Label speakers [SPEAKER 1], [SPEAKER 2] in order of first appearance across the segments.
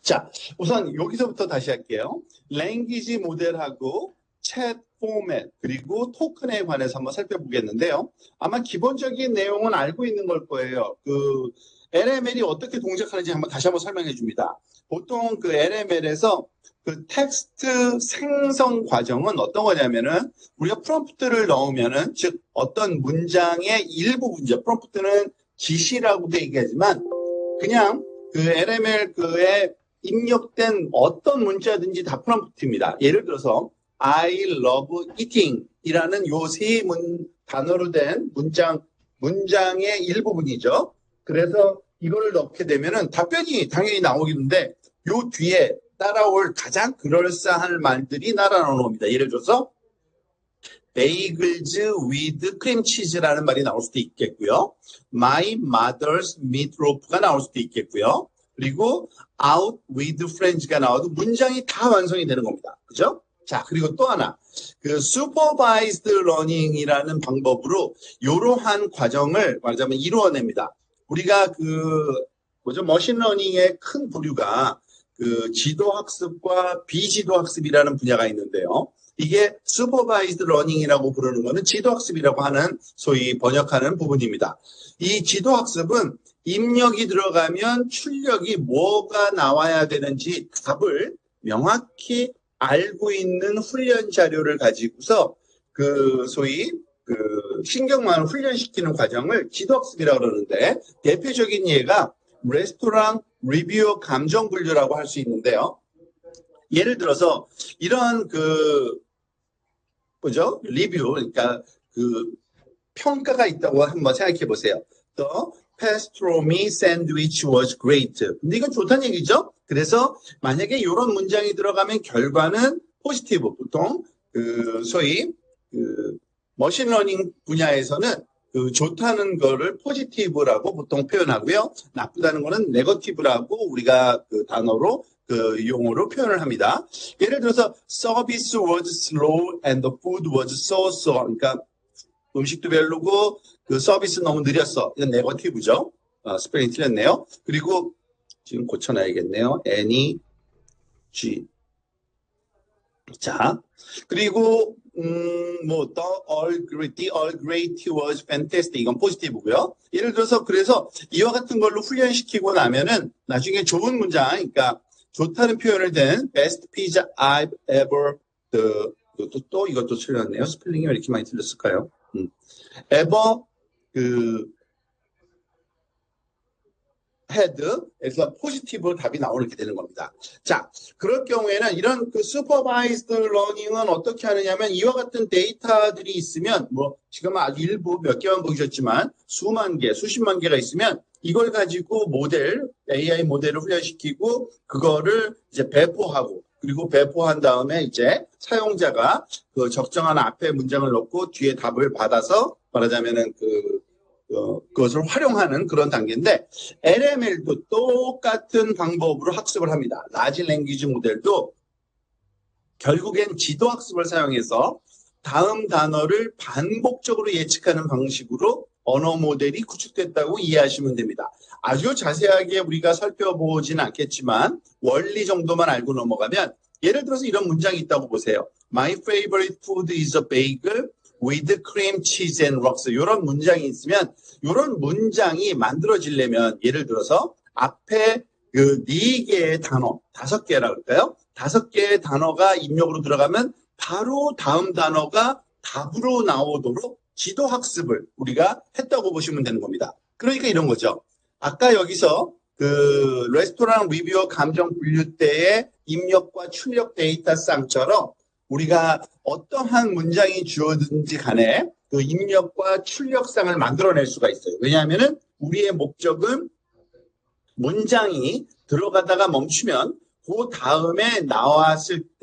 [SPEAKER 1] 자, 우선 여기서부터 다시 할게요. 랭귀지 모델하고 챗 포맷 그리고 토큰에 관해서 한번 살펴보겠는데요. 아마 기본적인 내용은 알고 있는 걸 거예요. 그 LML이 어떻게 동작하는지 다시 한번 설명해 줍니다. 보통 그 LML에서 그 텍스트 생성 과정은 어떤 거냐면은 우리가 프롬프트를 넣으면은 즉 어떤 문장의 일부 문제, 프롬프트는 지시라고도 얘기하지만 그냥 그 LML 그에 입력된 어떤 문자든지 다 프롬프트입니다. 예를 들어서 I love eating 이라는 요 세 단어로 된 문장의 일부분이죠. 그래서 이거를 넣게 되면은 답변이 당연히 나오겠는데 요 뒤에 따라올 가장 그럴싸한 말들이 날아나옵니다. 예를 들어서 bagels with cream cheese라는 말이 나올 수도 있겠고요. My mother's meatloaf가 나올 수도 있겠고요. 그리고 out with friends가 나와도 문장이 다 완성이 되는 겁니다. 그죠? 자, 그리고 또 하나. 그 supervised learning이라는 방법으로 이러한 과정을 말하자면 이루어냅니다. 우리가 머신러닝의 큰 부류가 그 지도학습과 비지도학습이라는 분야가 있는데요. 이게 supervised learning이라고 부르는 거는 지도학습이라고 하는 소위 번역하는 부분입니다. 이 지도학습은 입력이 들어가면 출력이 뭐가 나와야 되는지 답을 명확히 알고 있는 훈련 자료를 가지고서 그 소위 그 신경망을 훈련시키는 과정을 지도학습이라고 그러는데 대표적인 예가 레스토랑 리뷰어 감정 분류라고 할 수 있는데요. 예를 들어서 이런 리뷰, 그러니까 그 평가가 있다고 한번 생각해 보세요. The pastrami sandwich was great. 근데 이건 좋다는 얘기죠. 그래서 만약에 이런 문장이 들어가면 결과는 포지티브. 보통 소위 머신러닝 분야에서는 좋다는 거를 포지티브라고 보통 표현하고요. 나쁘다는 거는 네거티브라고 우리가 그 단어로 그 용어로 표현을 합니다. 예를 들어서 service was slow and the food was so. 그러니까 음식도 별로고 그 서비스 너무 느렸어. 이건 네거티브죠. 스펠링 틀렸네요. 그리고 지금 고쳐놔야겠네요. Any G. 자, 그리고 the Earl Grey tea was fantastic. 이건 포지티브고요. 예를 들어서 그래서 이와 같은 걸로 훈련시키고 나면은 나중에 좋은 문장, 그러니까 좋다는 표현을 댄 best pizza I've ever 또 이것도 틀렸네요. 스펠링이 왜 이렇게 많이 틀렸을까요? ever 헤드에서 포지티브 답이 나오게 되는 겁니다. 자, 그럴 경우에는 이런 그 슈퍼바이즈드 러닝은 어떻게 하느냐면 이와 같은 데이터들이 있으면 지금 아주 일부 몇 개만 보셨지만 수만 개, 수십만 개가 있으면 이걸 가지고 AI 모델을 훈련시키고 그거를 이제 배포하고 그리고 배포한 다음에 이제 사용자가 그 적정한 앞에 문장을 넣고 뒤에 답을 받아서 말하자면은 그것을 활용하는 그런 단계인데 LML도 똑같은 방법으로 학습을 합니다. 라지 랭귀지 모델도 결국엔 지도학습을 사용해서 다음 단어를 반복적으로 예측하는 방식으로 언어 모델이 구축됐다고 이해하시면 됩니다. 아주 자세하게 우리가 살펴보진 않겠지만 원리 정도만 알고 넘어가면 예를 들어서 이런 문장이 있다고 보세요. My favorite food is a bagel with cream, cheese and rocks. 이런 문장이 있으면 이런 문장이 만들어지려면 예를 들어서 앞에 그 4개의 단어, 5개라고 할까요? 5개의 단어가 입력으로 들어가면 바로 다음 단어가 답으로 나오도록 지도 학습을 우리가 했다고 보시면 되는 겁니다. 그러니까 이런 거죠. 아까 여기서 그 레스토랑 리뷰어 감정 분류 때의 입력과 출력 데이터 쌍처럼 우리가 어떠한 문장이 주어든지 간에 그 입력과 출력상을 만들어낼 수가 있어요. 왜냐하면은 우리의 목적은 문장이 들어가다가 멈추면 그 다음에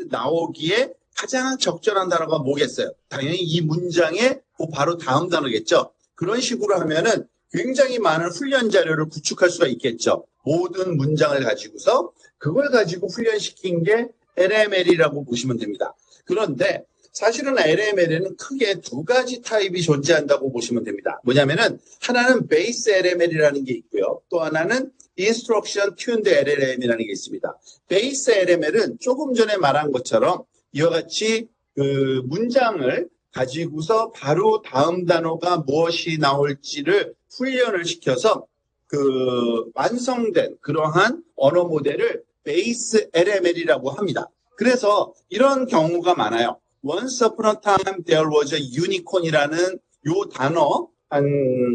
[SPEAKER 1] 나오기에 가장 적절한 단어가 뭐겠어요? 당연히 이 문장의 그 바로 다음 단어겠죠. 그런 식으로 하면은 굉장히 많은 훈련 자료를 구축할 수가 있겠죠. 모든 문장을 가지고서 그걸 가지고 훈련시킨 게 LML이라고 보시면 됩니다. 그런데 사실은 LML에는 크게 두 가지 타입이 존재한다고 보시면 됩니다. 뭐냐면은 하나는 베이스 LML이라는 게 있고요. 또 하나는 Instruction Tuned LLM이라는 게 있습니다. 베이스 LML은 조금 전에 말한 것처럼 이와 같이 그 문장을 가지고서 바로 다음 단어가 무엇이 나올지를 훈련을 시켜서 그 완성된 그러한 언어 모델을 베이스 LML이라고 합니다. 그래서 이런 경우가 많아요. Once upon a time there was a unicorn이라는 요 단어 한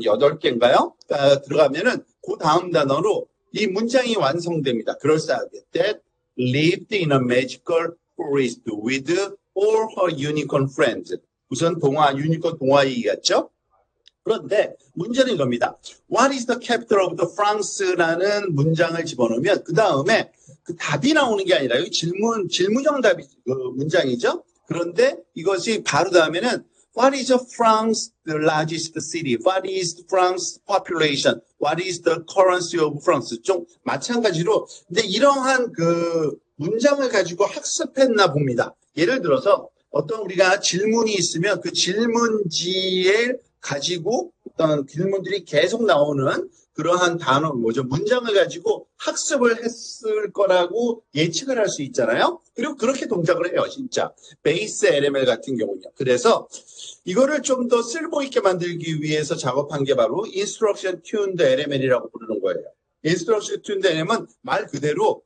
[SPEAKER 1] 8개인가요? 들어가면은 그 다음 단어로 이 문장이 완성됩니다. 그럴싸하게 that lived in a magical forest with all her unicorn friends. 우선 유니콘 동화 얘기였죠. 그런데 문제는 이겁니다. What is the capital of the France라는 문장을 집어넣으면 그 다음에 그 답이 나오는 게 아니라 여기 질문형 답이 그 문장이죠. 그런데 이것이 바로 다음에는 What is France the largest city? What is France population? What is the currency of France? 좀 마찬가지로 근데 이러한 그 문장을 가지고 학습했나 봅니다. 예를 들어서 어떤 우리가 질문이 있으면 그 질문지에 가지고 어떤 질문들이 계속 나오는 그러한 단어, 문장을 가지고 학습을 했을 거라고 예측을 할 수 있잖아요. 그리고 그렇게 동작을 해요, 진짜. 베이스 LML 같은 경우는요. 그래서 이거를 좀 더 쓸모있게 만들기 위해서 작업한 게 바로 Instruction Tuned LML이라고 부르는 거예요. Instruction Tuned LML은 말 그대로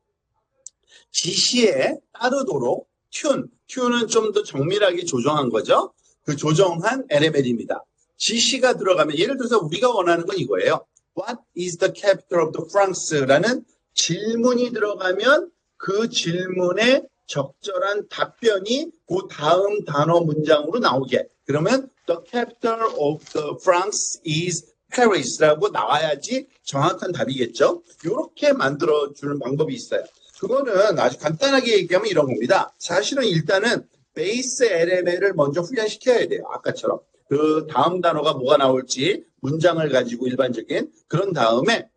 [SPEAKER 1] 지시에 따르도록 튜는 좀 더 정밀하게 조정한 거죠. 그 조정한 LML입니다. 지시가 들어가면 예를 들어서 우리가 원하는 건 이거예요. What is the capital of the France?라는 질문이 들어가면 그 질문에 적절한 답변이 그 다음 단어 문장으로 나오게. 그러면 the capital of the France is Paris라고 나와야지 정확한 답이겠죠. 이렇게 만들어주는 방법이 있어요. 그거는 아주 간단하게 얘기하면 이런 겁니다. 사실은 일단은 베이스 LML을 먼저 훈련시켜야 돼요. 아까처럼. 그 다음 단어가 뭐가 나올지 문장을 가지고 일반적인 그런 다음에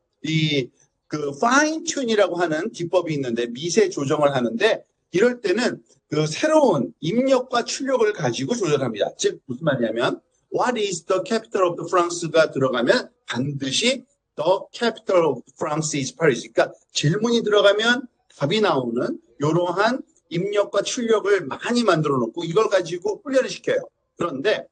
[SPEAKER 1] 그 파인 튠이라고 하는 기법이 있는데 미세 조정을 하는데 이럴 때는 그 새로운 입력과 출력을 가지고 조절합니다. 즉 무슨 말이냐면 What is the capital of the France가 들어가면 반드시 the capital of France is Paris. 그러니까 질문이 들어가면 답이 나오는 이러한 입력과 출력을 많이 만들어 놓고 이걸 가지고 훈련을 시켜요. 그런데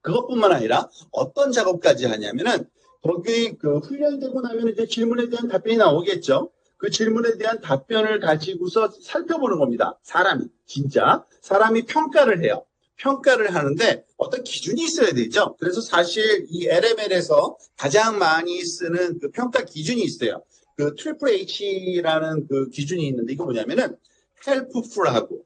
[SPEAKER 1] 그것뿐만 아니라 어떤 작업까지 하냐면은 거기 그 훈련되고 나면 이제 질문에 대한 답변이 나오겠죠. 그 질문에 대한 답변을 가지고서 살펴보는 겁니다. 사람이 평가를 해요. 평가를 하는데 어떤 기준이 있어야 되죠. 그래서 사실 이 LML에서 가장 많이 쓰는 그 평가 기준이 있어요. 그 트리플 H라는 그 기준이 있는데 이거 뭐냐면은 helpful하고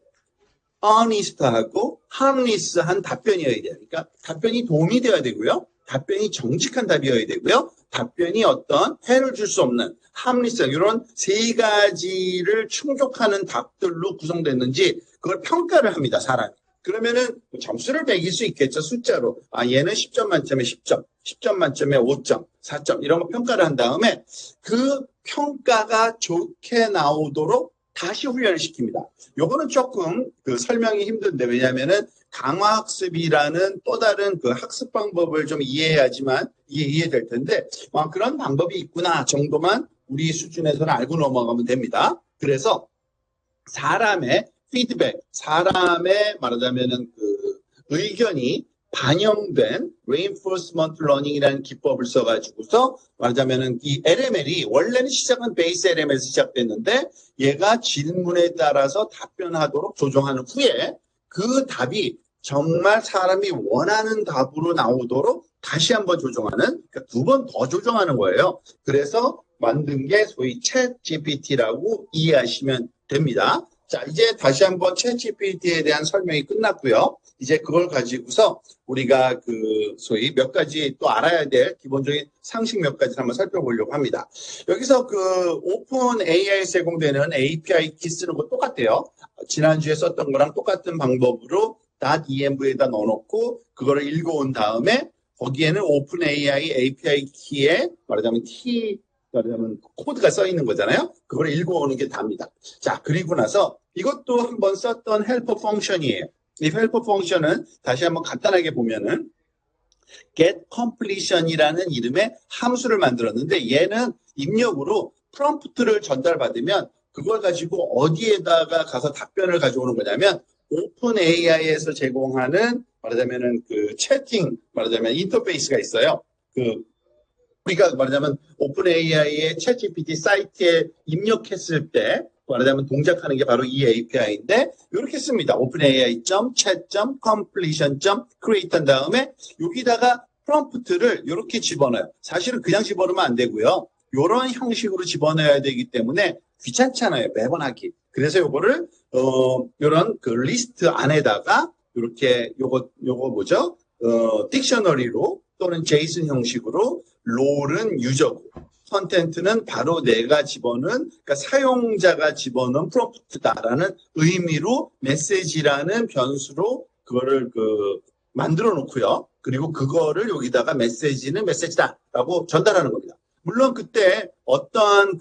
[SPEAKER 1] honest하고 harmless한 답변이어야 돼요. 그러니까 답변이 도움이 되어야 되고요. 답변이 정직한 답이어야 되고요. 답변이 어떤 해를 줄 수 없는 harmless 이런 세 가지를 충족하는 답들로 구성됐는지 그걸 평가를 합니다. 사람이. 그러면은 점수를 매길 수 있겠죠. 숫자로. 얘는 10점 만점에 10점, 10점 만점에 5점, 4점 이런 거 평가를 한 다음에 그 평가가 좋게 나오도록 다시 훈련을 시킵니다. 요거는 조금 그 설명이 힘든데 왜냐하면은 강화학습이라는 또 다른 그 학습 방법을 좀 이해해야지만 이해될 텐데 그런 방법이 있구나 정도만 우리 수준에서는 알고 넘어가면 됩니다. 그래서 사람의 피드백, 사람의 말하자면은 그 의견이 반영된 reinforcement learning이라는 기법을 써가지고서 말하자면은 이 LML이 원래는 시작은 베이스 LML에서 시작됐는데 얘가 질문에 따라서 답변하도록 조정하는 후에 그 답이 정말 사람이 원하는 답으로 나오도록 다시 한번 조정하는, 그러니까 두 번 더 조정하는 거예요. 그래서 만든 게 소위 챗 GPT라고 이해하시면 됩니다. 자, 이제 다시 한번 챗 GPT에 대한 설명이 끝났고요. 이제 그걸 가지고서 우리가 그 소위 몇 가지 또 알아야 될 기본적인 상식 몇 가지 한번 살펴보려고 합니다. 여기서 그 오픈 AI 제공되는 API 키 쓰는 거 똑같아요. 지난주에 썼던 거랑 똑같은 방법으로 .env에다 넣어놓고 그거를 읽어온 다음에 거기에는 오픈 AI API 키에 말하자면 코드가 써 있는 거잖아요. 그걸 읽어오는 게 답니다. 자, 그리고 나서 이것도 한번 썼던 헬퍼 펑션이에요. 이 헬퍼 펑션은 다시 한번 간단하게 보면은 get completion이라는 이름의 함수를 만들었는데 얘는 입력으로 프롬프트를 전달받으면 그걸 가지고 어디에다가 가서 답변을 가져오는 거냐면 오픈 AI에서 제공하는 말하자면은 그 채팅 말하자면 인터페이스가 있어요. 그 우리가 말하자면 오픈 AI의 챗GPT 사이트에 입력했을 때 말하자면 동작하는 게 바로 이 API인데 이렇게 씁니다. openai.chat.completion.create 한 다음에 여기다가 프롬프트를 이렇게 집어넣어요. 사실은 그냥 집어넣으면 안 되고요. 이런 형식으로 집어넣어야 되기 때문에 귀찮잖아요. 매번 하기. 그래서 요거를 이런 그 리스트 안에다가 이렇게 요거 뭐죠? 딕셔너리로 또는 제이슨 형식으로 롤은 유저고 컨텐트는 바로 내가 집어넣은 그러니까 사용자가 집어넣은 프롬프트다라는 의미로 메시지라는 변수로 그거를 만들어 놓고요. 그리고 그거를 여기다가 메시지는 메시지다라고 전달하는 겁니다. 물론 그때 어떠한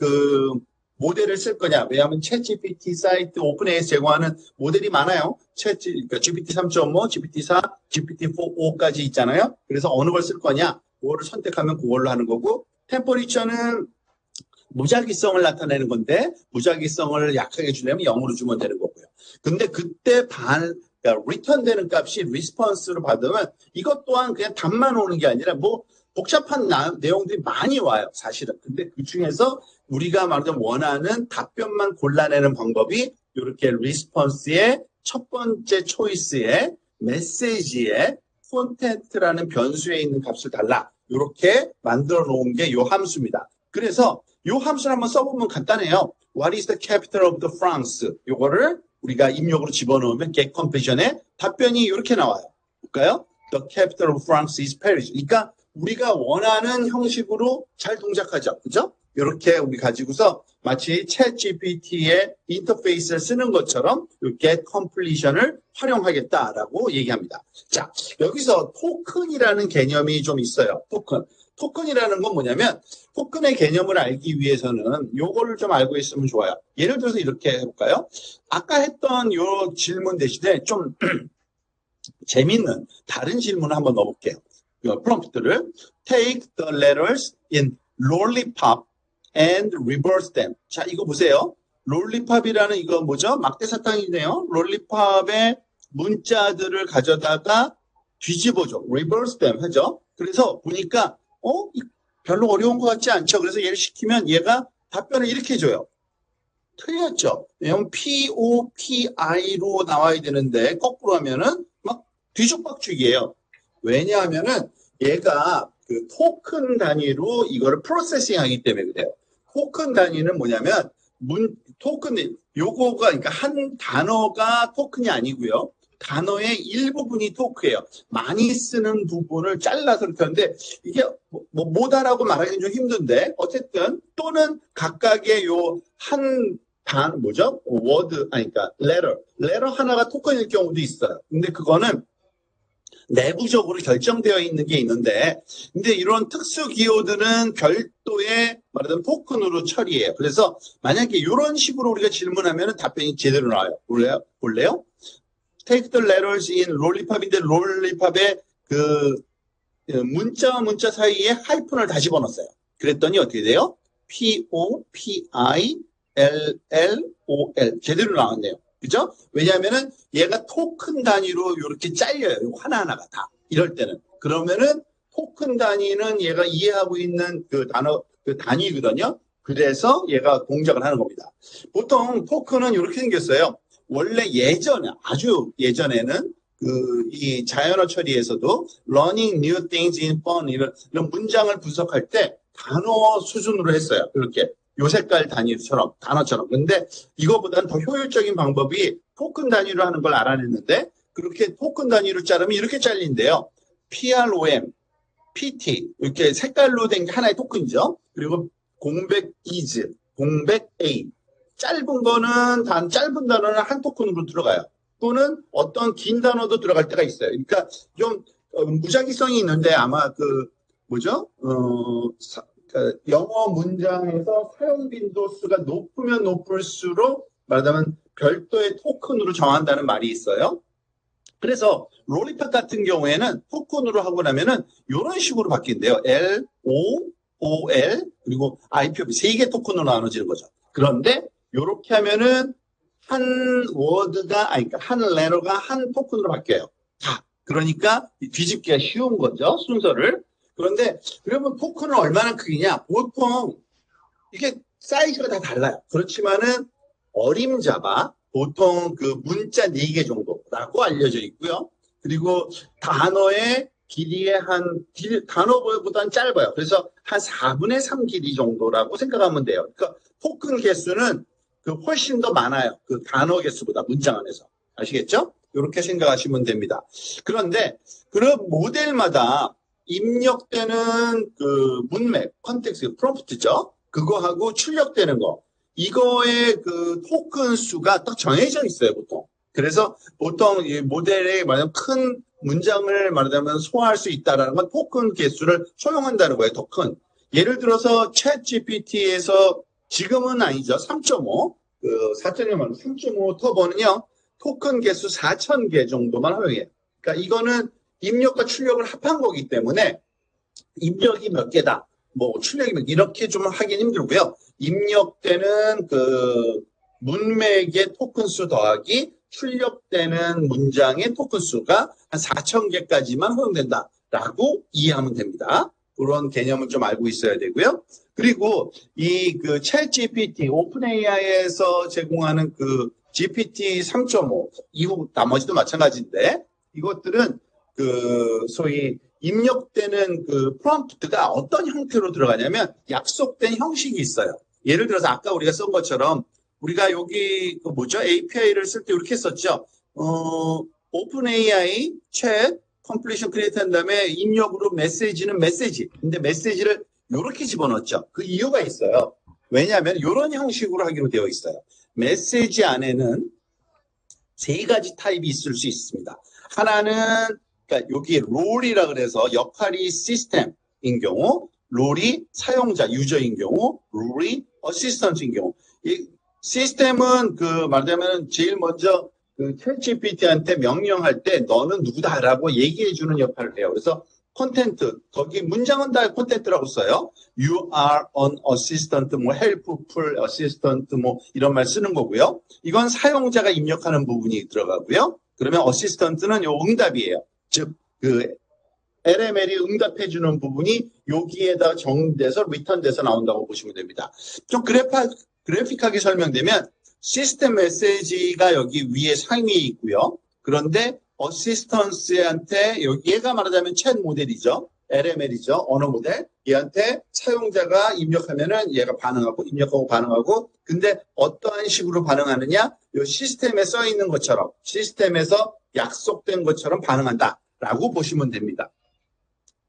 [SPEAKER 1] 모델을 쓸 거냐. 왜냐하면 챗GPT 사이트 오픈AI에서 제공하는 모델이 많아요. 그러니까 GPT 3.5, GPT 4, GPT 4.5까지 있잖아요. 그래서 어느 걸 쓸 거냐. 그거를 선택하면 그걸로 하는 거고 템퍼리처는 무작위성을 나타내는 건데 무작위성을 약하게 주려면 0으로 주면 되는 거고요. 근데 그때 그러니까 리턴되는 값이 리스폰스로 받으면 이것 또한 그냥 답만 오는 게 아니라 뭐 복잡한 내용들이 많이 와요. 사실은. 근데 그 중에서 우리가 말하자면 원하는 답변만 골라내는 방법이 이렇게 리스폰스의 첫 번째 초이스에 메시지에 콘텐트라는 변수에 있는 값을 달라. 이렇게 만들어 놓은 게 이 함수입니다. 그래서 이 함수를 한번 써보면 간단해요. What is the capital of the France? 이거를 우리가 입력으로 집어넣으면 get completion에 답변이 이렇게 나와요. 볼까요? The capital of France is Paris. 그러니까 우리가 원하는 형식으로 잘 동작하죠. 그죠? 이렇게 우리 가지고서 마치 챗GPT의 인터페이스를 쓰는 것처럼 get completion을 활용하겠다라고 얘기합니다. 자, 여기서 토큰이라는 개념이 좀 있어요. 토큰이라는 건 뭐냐면 토큰의 개념을 알기 위해서는 요거를 좀 알고 있으면 좋아요. 예를 들어서 이렇게 해볼까요? 아까 했던 요 질문 대신에 좀 재밌는 다른 질문을 한번 넣어볼게요. 프롬프트를 take the letters in lollipop and reverse them. 자, 이거 보세요. 롤리팝이라는 이거 뭐죠? 막대사탕이네요. 롤리팝의 문자들을 가져다가 뒤집어줘. reverse them 하죠. 그래서 보니까 별로 어려운 것 같지 않죠? 그래서 얘를 시키면 얘가 답변을 이렇게 해줘요. 틀렸죠? 왜냐면 POPI로 나와야 되는데 거꾸로 하면은 막 뒤죽박죽이에요. 왜냐하면은 얘가 그 토큰 단위로 이거를 프로세싱 하기 때문에 그래요. 토큰 단위는 뭐냐면 요거가 그러니까 한 단어가 토큰이 아니고요. 단어의 일부분이 토크예요. 많이 쓰는 부분을 잘라서 이렇게 하는데 이게 뭐다라고 말하기는 좀 힘든데 어쨌든 또는 각각의 요 한 뭐죠? 워드 그러니까 레터 하나가 토큰일 경우도 있어요. 근데 그거는 내부적으로 결정되어 있는 게 있는데 근데 이런 특수 기호들은 별도의 말하자면 토큰으로 처리해요. 그래서 만약에 이런 식으로 우리가 질문하면 답변이 제대로 나와요. 볼래요? Take the letters in lollipop인데 lollipop의 그 문자와 문자 사이에 하이픈을 다 집어넣었어요. 그랬더니 어떻게 돼요? POPILLOL 제대로 나왔네요. 그죠? 왜냐하면은 얘가 토큰 단위로 이렇게 잘려요. 하나하나가 다. 이럴 때는. 그러면은 토큰 단위는 얘가 이해하고 있는 그 단위거든요. 그래서 얘가 동작을 하는 겁니다. 보통 토큰은 이렇게 생겼어요. 원래 아주 예전에는 이 자연어 처리에서도 learning new things in fun 이런 문장을 분석할 때 단어 수준으로 했어요. 이렇게. 요 색깔 단위처럼, 단어처럼. 근데 이거보다는 더 효율적인 방법이 토큰 단위로 하는 걸 알아냈는데, 그렇게 토큰 단위로 자르면 이렇게 잘린대요. PROM, PT, 이렇게 색깔로 된 게 하나의 토큰이죠. 그리고 공백 is, 공백 A. 짧은 단어는 한 토큰으로 들어가요. 또는 어떤 긴 단어도 들어갈 때가 있어요. 그러니까 좀 무작위성이 있는데 아마 영어 문장에서 사용 빈도수가 높으면 높을수록 말하자면 별도의 토큰으로 정한다는 말이 있어요. 그래서 롤리팝 같은 경우에는 토큰으로 하고 나면은 이런 식으로 바뀐대요. L, O, O, L 그리고 IPv 세 개 토큰으로 나눠지는 거죠. 그런데 이렇게 하면은 한 워드가 아니 그러니까 한 레터가 한 토큰으로 바뀌어요. 자, 그러니까 뒤집기가 쉬운 거죠. 순서를. 그런데 그러면 토큰은 얼마나 크기냐? 보통 이게 사이즈가 다 달라요. 그렇지만은 어림잡아 보통 그 문자 4개 정도라고 알려져 있고요. 그리고 단어의 길이의 단어보다는 짧아요. 그래서 한 4분의 3 길이 정도라고 생각하면 돼요. 그러니까 토큰 개수는 그 훨씬 더 많아요. 그 단어 개수보다 문장 안에서. 아시겠죠? 이렇게 생각하시면 됩니다. 그런데 그런 모델마다 입력되는 그 문맥, 컨텍스트, 프롬프트죠. 그거하고 출력되는 거. 이거의 그 토큰 수가 딱 정해져 있어요, 보통. 그래서 보통 이 모델에 말하자면 큰 문장을 말하자면 소화할 수 있다라는 건 토큰 개수를 소용한다는 거예요, 더 큰. 예를 들어서 챗 GPT에서 지금은 아니죠. 3.5, 3.5 터보는요, 토큰 개수 4,000개 정도만 허용해요. 그러니까 이거는 입력과 출력을 합한 거기 때문에 입력이 몇 개다, 뭐 출력이 몇 개, 이렇게 좀 하긴 힘들고요. 입력되는 그 문맥의 토큰 수 더하기 출력되는 문장의 토큰 수가 한 4,000개까지만 허용된다라고 이해하면 됩니다. 그런 개념을 좀 알고 있어야 되고요. 그리고 이 그 챗 GPT, 오픈 AI에서 제공하는 그 GPT 3.5 이후 나머지도 마찬가지인데 이것들은 그 소위 입력되는 그 프롬프트가 어떤 형태로 들어가냐면 약속된 형식이 있어요. 예를 들어서 아까 우리가 쓴 것처럼 우리가 여기 그 뭐죠? API를 쓸 때 이렇게 썼죠. 오픈 AI 챗 컴플리션 크리에이트 한 다음에 입력으로 메시지는 메시지. 근데 메시지를 이렇게 집어넣었죠. 그 이유가 있어요. 왜냐하면 이런 형식으로 하기로 되어 있어요. 메시지 안에는 3가지 타입이 있을 수 있습니다. 하나는 그러니까 여기 롤이라 그래서 역할이 시스템인 경우, 롤이 사용자, 유저인 경우, 롤이 어시스턴트인 경우. 이 시스템은 그 말하자면 제일 먼저 그 챗GPT한테 명령할 때 너는 누구다라고 얘기해주는 역할을 해요. 그래서 콘텐트, 거기 문장은 다 콘텐트라고 써요. You are an assistant, 뭐 helpful assistant, 뭐 이런 말 쓰는 거고요. 이건 사용자가 입력하는 부분이 들어가고요. 그러면 어시스턴트는 요 응답이에요. 즉, 그 LML이 응답해주는 부분이 여기에다 정돼서 리턴돼서 나온다고 보시면 됩니다. 좀 그래픽하게 설명되면 시스템 메시지가 여기 위에 상위에 있고요. 그런데 어시스턴스한테 얘가 말하자면 챗 모델이죠. LML이죠. 언어 모델. 얘한테 사용자가 입력하면은 얘가 반응하고 입력하고 반응하고 근데 어떠한 식으로 반응하느냐? 이 시스템에 써 있는 것처럼 시스템에서 약속된 것처럼 반응한다라고 보시면 됩니다.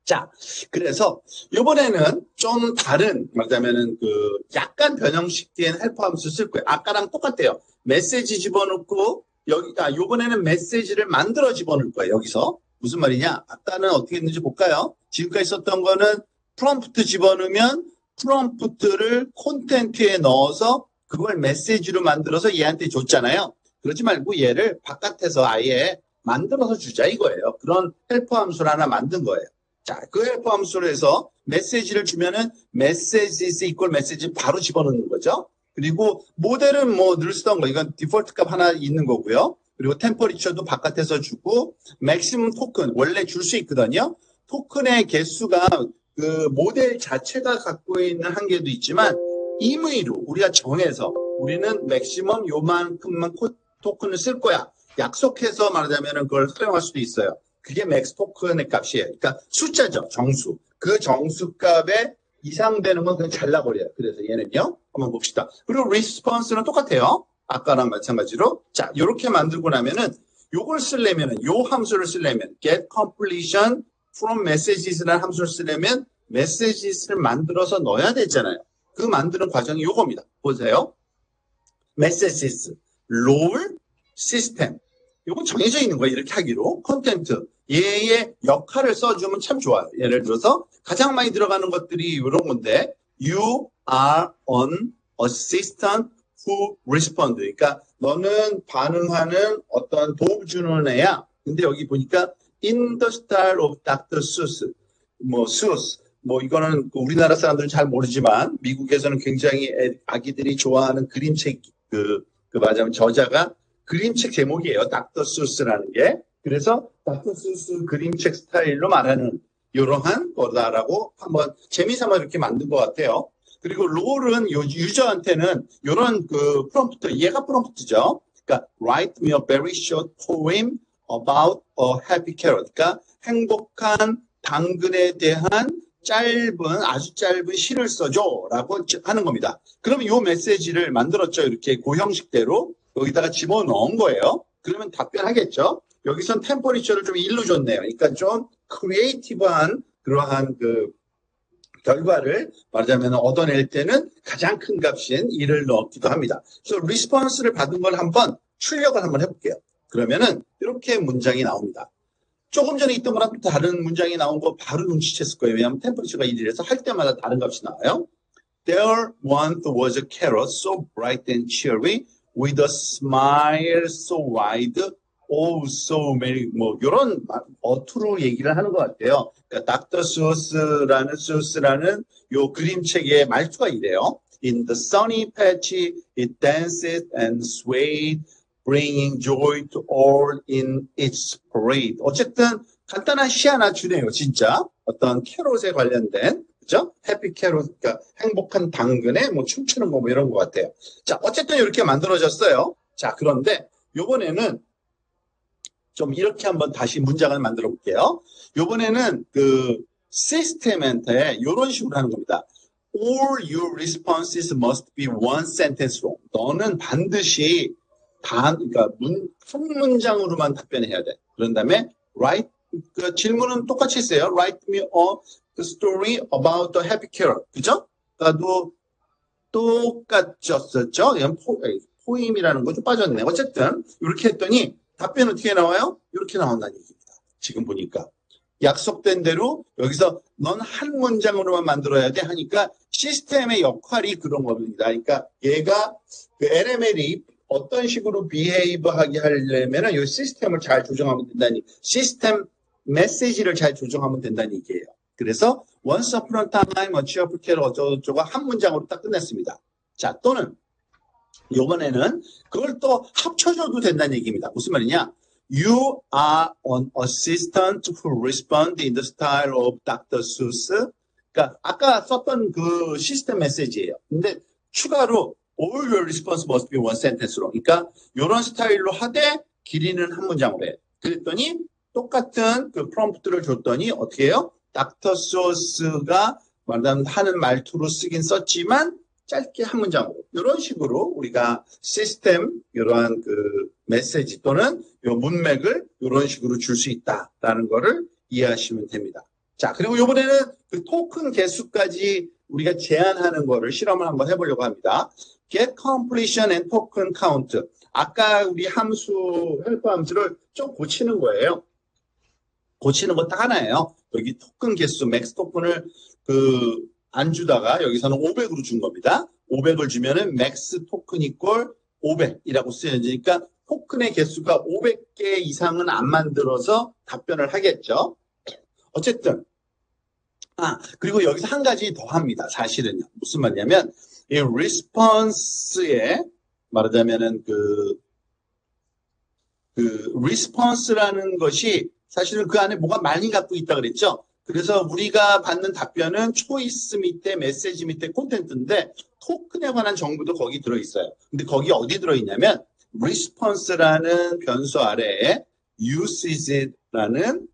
[SPEAKER 1] 자, 그래서 이번에는 좀 다른 말하자면은 그 약간 변형시킨 헬퍼 함수 쓸 거예요. 아까랑 똑같아요. 메시지 집어넣고 요번에는 메시지를 만들어 집어넣을 거예요. 여기서 무슨 말이냐? 아까는 어떻게 했는지 볼까요? 지금까지 썼던 거는 프롬프트 집어넣으면 프롬프트를 콘텐츠에 넣어서 그걸 메시지로 만들어서 얘한테 줬잖아요. 그러지 말고 얘를 바깥에서 아예 만들어서 주자 이거예요. 그런 헬퍼 함수를 하나 만든 거예요. 자, 그 헬퍼 함수로 해서 메시지를 주면은 메시지스 이퀄 메시지 바로 집어넣는 거죠. 그리고 모델은 뭐 늘 쓰던 거, 이건 디폴트 값 하나 있는 거고요. 그리고 템퍼리처도 바깥에서 주고, 맥시멈 토큰, 원래 줄 수 있거든요. 토큰의 개수가 그 모델 자체가 갖고 있는 한계도 있지만, 임의로 우리가 정해서 우리는 맥시멈 요만큼만 토큰을 쓸 거야. 약속해서 말하자면 그걸 사용할 수도 있어요. 그게 맥스 토큰의 값이에요. 그러니까 숫자죠. 정수. 그 정수 값에 이상 되는 건 그냥 잘라버려요. 그래서 얘는요. 한번 봅시다. 그리고 리스폰스는 똑같아요. 아까랑 마찬가지로. 자, 이렇게 만들고 나면은 요걸 쓰려면은 요 함수를 쓰려면 get completion from messages라는 함수를 쓰려면 messages를 만들어서 넣어야 되잖아요. 그 만드는 과정이 요겁니다. 보세요. messages, role, system. 요건 정해져 있는 거예요. 이렇게 하기로. 콘텐트. 얘의 역할을 써주면 참 좋아요. 예를 들어서 가장 많이 들어가는 것들이 이런 건데 You are an assistant who respond. 그러니까 너는 반응하는 어떤 도움 주는 애야. 근데 여기 보니까 In the style of Dr. Seuss, Seuss, 이거는 우리나라 사람들은 잘 모르지만 미국에서는 굉장히 아기들이 좋아하는 그림책 맞아요. 저자가 그림책 제목이에요. 닥터 수스라는 게. 그래서 닥터 수스 그림책 스타일로 말하는 이러한 거다라고 한번 재미삼아 이렇게 만든 것 같아요. 그리고 롤은 유저한테는 이런 프롬프트, 얘가 프롬프트죠. 그러니까 write me a very short poem about a happy carrot. 그러니까 행복한 당근에 대한 아주 짧은 시를 써줘라고 하는 겁니다. 그러면 이 메시지를 만들었죠. 이렇게 고형식대로 여기다가 집어넣은 거예요. 그러면 답변하겠죠. 여기선 템퍼리처를 좀 일로 줬네요. 그러니까 좀 크리에이티브한 그러한 결과를 말하자면 얻어낼 때는 가장 큰 값인 1을 넣기도 합니다. 그래서 리스폰스를 받은 걸 한번 출력을 한번 해볼게요. 그러면은 이렇게 문장이 나옵니다. 조금 전에 있던 거랑 또 다른 문장이 나온 거 바로 눈치챘을 거예요. 왜냐하면 템퍼리처가 1이라서 할 때마다 다른 값이 나와요. There once was a carrot so bright and cheery with a smile so wide, oh so merry. 이런 어투로 얘기를 하는 것 같아요. 그러니까 닥터 수스라는 요 그림책의 말투가 이래요. In the sunny patch it danced and swayed, bringing joy to all in its parade. 어쨌든 간단한 시 하나 주네요, 진짜. 어떤 캐롯에 관련된, 그죠? 해피 캐롯, 그러니까 행복한 당근에 춤추는 거 이런 것 같아요. 자, 어쨌든 이렇게 만들어졌어요. 자, 그런데 요번에는 좀 이렇게 한번 다시 문장을 만들어 볼게요. 요번에는 시스템한테 이런 식으로 하는 겁니다. All your responses must be one sentence long. 너는 반드시 그러니까 한 문장으로만 답변해야 돼. 그런 다음에 write, 질문은 똑같이 했어요. Write me a story about the happy carrot. 그죠? 그러니까 똑같았었죠. 포임이라는 거 좀 빠졌네. 어쨌든 이렇게 했더니 답변은 어떻게 나와요? 이렇게 나온다는 얘기입니다. 지금 보니까. 약속된 대로 여기서 넌 한 문장으로만 만들어야 돼 하니까 시스템의 역할이 그런 겁니다. 그러니까 얘가 LML이 어떤 식으로 비헤이브하게 하려면은 이 시스템을 잘 조정하면 된다니, 시스템 메시지를 잘 조정하면 된다는 얘기예요. 그래서 once upon a time, a cheerful carrot 어쩌고저쩌고 한 문장으로 딱 끝냈습니다. 자, 또는 이번에는 그걸 또 합쳐줘도 된다는 얘기입니다. 무슨 말이냐? You are an assistant who respond in the style of Dr. Seuss. 그러니까 아까 썼던 그 시스템 메시지예요. 근데 추가로 All your response must be one sentence로. 그러니까 이런 스타일로 하되 길이는 한 문장으로 해. 그랬더니 똑같은 그 프롬프트를 줬더니 어떻게 해요? 닥터 소스가 하는 말투로 쓰긴 썼지만 짧게 한 문장으로. 이런 식으로 우리가 시스템 이러한 메시지 또는 요 문맥을 이런 식으로 줄 수 있다라는 거를 이해하시면 됩니다. 자, 그리고 이번에는 그 토큰 개수까지 우리가 제한하는 거를 실험을 한번 해보려고 합니다. Get completion and token count. 아까 우리 헬퍼 함수를 좀 고치는 거예요. 고치는 거 딱 하나예요. 여기 토큰 개수, 맥스 토큰을 안 주다가 여기서는 500으로 준 겁니다. 500을 주면은 맥스 토큰 이꼴 500이라고 쓰여지니까 토큰의 개수가 500개 이상은 안 만들어서 답변을 하겠죠. 어쨌든 그리고 여기서 한 가지 더 합니다. 사실은요. 무슨 말이냐면 이 리스폰스에 말하자면은 리스폰스라는 것이 사실은 그 안에 뭐가 많이 갖고 있다 그랬죠. 그래서 우리가 받는 답변은 초이스 밑에 메시지 밑에 콘텐츠인데 토큰에 관한 정보도 거기 들어있어요. 근데 거기 어디 들어있냐면 response라는 변수 아래에 usage라는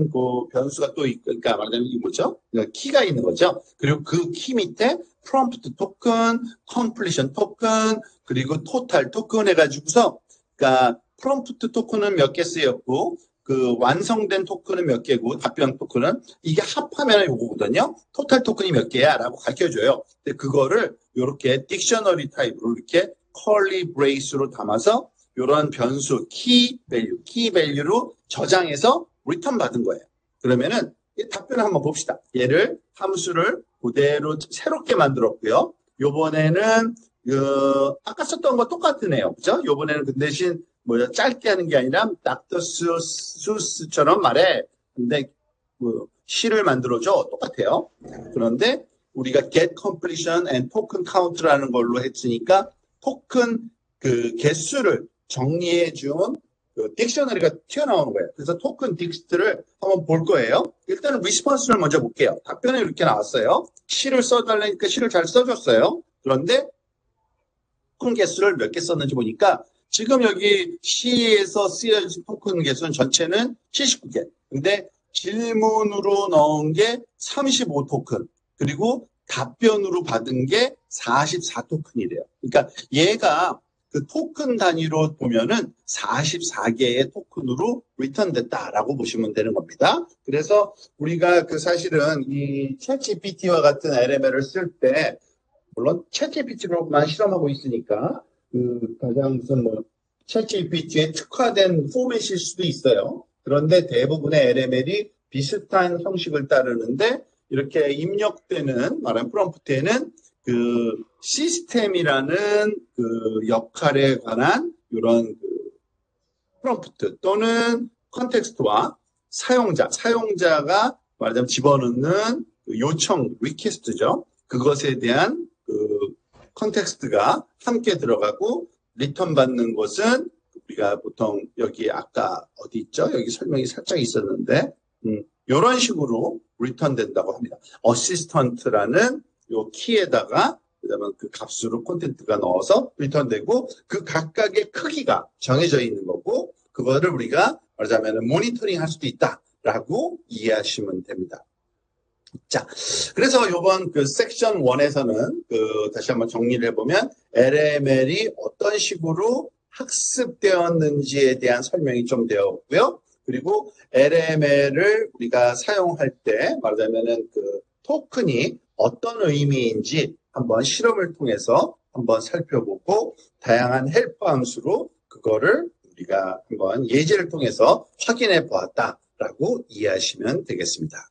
[SPEAKER 1] 그 변수가 또 있고, 그러니까 말하자면 이 뭐죠? 그러니까 키가 있는 거죠. 그리고 그 키 밑에 prompt 토큰, completion 토큰, 그리고 total 토큰 해가지고서, 그러니까 prompt 토큰은 몇 개 쓰였고, 완성된 토큰은 몇 개고, 답변 토큰은 이게 합하면 요거거든요. 토탈 토큰이 몇 개야? 라고 가르쳐줘요. 근데 그거를 이렇게 딕셔너리 타입으로 이렇게 컬리 브레이스로 담아서 이런 변수 키 밸류로 저장해서 리턴 받은 거예요. 그러면은 답변을 한번 봅시다. 얘를 함수를 그대로 새롭게 만들었고요. 요번에는 아까 썼던 거 똑같으네요. 그죠? 요번에는 그 대신 짧게 하는 게 아니라 닥터 수스처럼 말해. 근데 시를 만들어줘. 똑같아요. 그런데 우리가 get completion and token count라는 걸로 했으니까 토큰 그 개수를 정리해 준 그 딕셔너리가 튀어나오는 거예요. 그래서 토큰 딕스트를 한번 볼 거예요. 일단은 리스폰스를 먼저 볼게요. 답변이 이렇게 나왔어요. 시를 써달라니까 시를 잘 써줬어요. 그런데 토큰 개수를 몇 개 썼는지 보니까 지금 여기 시에서 쓰여진 토큰 개수는 전체는 79개. 근데 질문으로 넣은 게 35토큰. 그리고 답변으로 받은 게 44토큰이래요. 그러니까 얘가 그 토큰 단위로 보면은 44개의 토큰으로 리턴됐다라고 보시면 되는 겁니다. 그래서 우리가 그 사실은 이 챗GPT와 같은 LML을 쓸 때 물론 챗GPT로만 실험하고 있으니까 그 가장 무슨 챗GPT에 특화된 포맷일 수도 있어요. 그런데 대부분의 LML이 비슷한 형식을 따르는데 이렇게 입력되는 말하는 프롬프트에는 그 시스템이라는 그 역할에 관한 이런 그 프롬프트 또는 컨텍스트와 사용자가 말하자면 집어넣는 그 요청 리퀘스트죠. 그것에 대한 그 컨텍스트가 함께 들어가고 리턴 받는 것은 우리가 보통 여기 아까 어디 있죠? 여기 설명이 살짝 있었는데 이런 식으로 리턴 된다고 합니다. 어시스턴트라는 요 키에다가 그다음에 그 값으로 콘텐츠가 넣어서 리턴되고 그 각각의 크기가 정해져 있는 거고 그거를 우리가 말하자면 모니터링 할 수도 있다라고 이해하시면 됩니다. 자, 그래서 이번 그 섹션 1에서는 그 다시 한번 정리를 해보면 LML이 어떤 식으로 학습되었는지에 대한 설명이 좀 되었고요. 그리고 LML을 우리가 사용할 때 말하자면은 그 토큰이 어떤 의미인지 한번 실험을 통해서 한번 살펴보고 다양한 헬프 함수로 그거를 우리가 한번 예제를 통해서 확인해 보았다라고 이해하시면 되겠습니다.